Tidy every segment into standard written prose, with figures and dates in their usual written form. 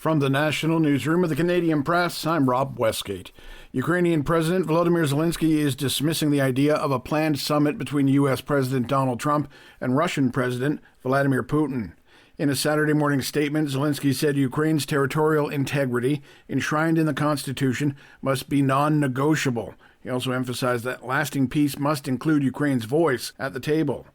From the National Newsroom of the Canadian Press, I'm Rob Westgate. Ukrainian President Volodymyr Zelensky is dismissing the idea of a planned summit between U.S. President Donald Trump and Russian President Vladimir Putin. In a Saturday morning statement, Zelensky said Ukraine's territorial integrity, enshrined in the Constitution, must be non-negotiable. He also emphasized that lasting peace must include Ukraine's voice at the table.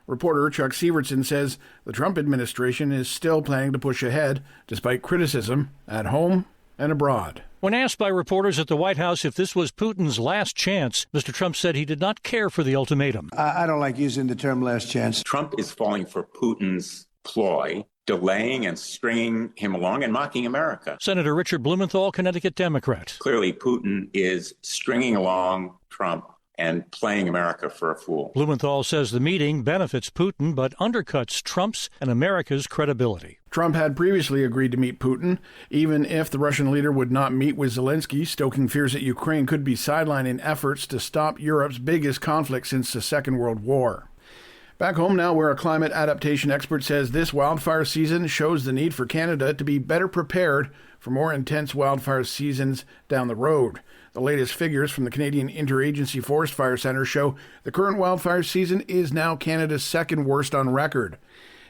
Reporter Chuck Sievertson says the Trump administration is still planning to push ahead, despite criticism at home and abroad. When asked by reporters at the White House if this was Putin's last chance, Mr. Trump said he did not care for the ultimatum. I don't like using the term last chance. Trump is falling for Putin's ploy, delaying and stringing him along and mocking America. Senator Richard Blumenthal, Connecticut Democrat. Clearly, Putin is stringing along Trump and playing America for a fool. Blumenthal says the meeting benefits Putin but undercuts Trump's and America's credibility. Trump had previously agreed to meet Putin, even if the Russian leader would not meet with Zelensky, stoking fears that Ukraine could be sidelined in efforts to stop Europe's biggest conflict since the Second World War. Back home now, where a climate adaptation expert says this wildfire season shows the need for Canada to be better prepared for more intense wildfire seasons down the road. The latest figures from the Canadian Interagency Forest Fire Centre show the current wildfire season is now Canada's second worst on record.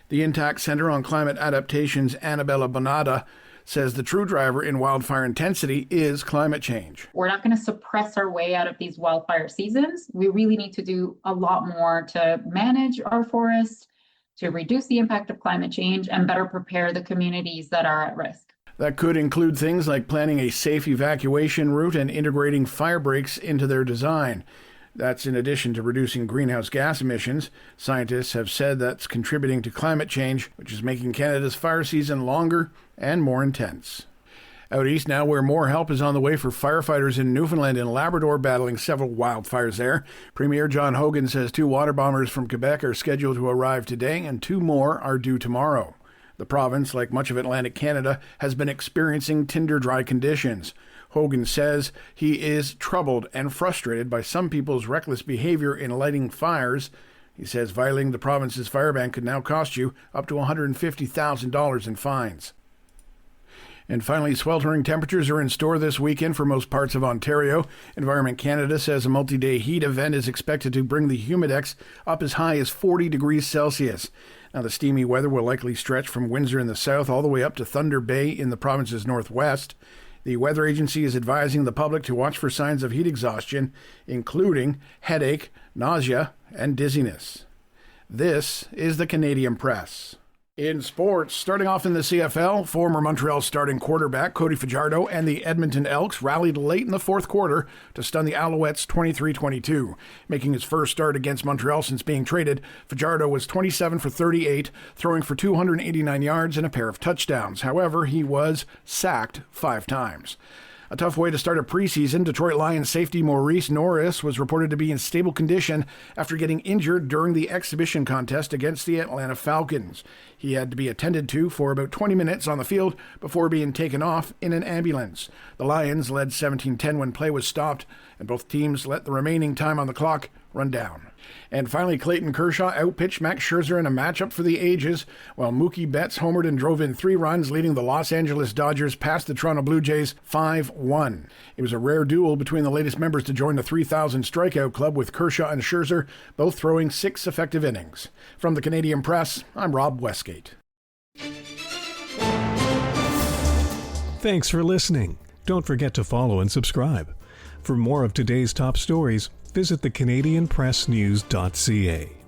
The Intact Centre on Climate Adaptation's Annabella Bonada says the true driver in wildfire intensity is climate change. We're not going to suppress our way out of these wildfire seasons. We really need to do a lot more to manage our forests, to reduce the impact of climate change, and better prepare the communities that are at risk. That could include things like planning a safe evacuation route and integrating fire breaks into their design. That's in addition to reducing greenhouse gas emissions. Scientists have said that's contributing to climate change, which is making Canada's fire season longer and more intense. Out east now, where more help is on the way for firefighters in Newfoundland and Labrador battling several wildfires there. Premier John Hogan says 2 water bombers from Quebec are scheduled to arrive today and 2 more are due tomorrow. The province, like much of Atlantic Canada, has been experiencing tinder-dry conditions. Hogan says he is troubled and frustrated by some people's reckless behavior in lighting fires. He says violating the province's fire ban could now cost you up to $150,000 in fines. And finally, sweltering temperatures are in store this weekend for most parts of Ontario. Environment Canada says a multi-day heat event is expected to bring the humidex up as high as 40 degrees Celsius. Now, the steamy weather will likely stretch from Windsor in the south all the way up to Thunder Bay in the province's northwest. The weather agency is advising the public to watch for signs of heat exhaustion, including headache, nausea, and dizziness. This is the Canadian Press. In sports, starting off in the CFL, former Montreal starting quarterback Cody Fajardo and the Edmonton Elks rallied late in the fourth quarter to stun the Alouettes 23-22. Making his first start against Montreal since being traded, Fajardo was 27 for 38, throwing for 289 yards and a pair of touchdowns. However, he was sacked 5 times. A tough way to start a preseason. Detroit Lions safety Maurice Norris was reported to be in stable condition after getting injured during the exhibition contest against the Atlanta Falcons. He had to be attended to for about 20 minutes on the field before being taken off in an ambulance. The Lions led 17-10 when play was stopped, and both teams let the remaining time on the clock run down. And finally, Clayton Kershaw outpitched Max Scherzer in a matchup for the ages, while Mookie Betts homered and drove in 3 runs, leading the Los Angeles Dodgers past the Toronto Blue Jays 5-1. It was a rare duel between the latest members to join the 3,000 strikeout club, with Kershaw and Scherzer both throwing 6 effective innings. From the Canadian Press, I'm Rob Westgate. Thanks for listening. Don't forget to follow and subscribe. For more of today's top stories, visit thecanadianpressnews.ca.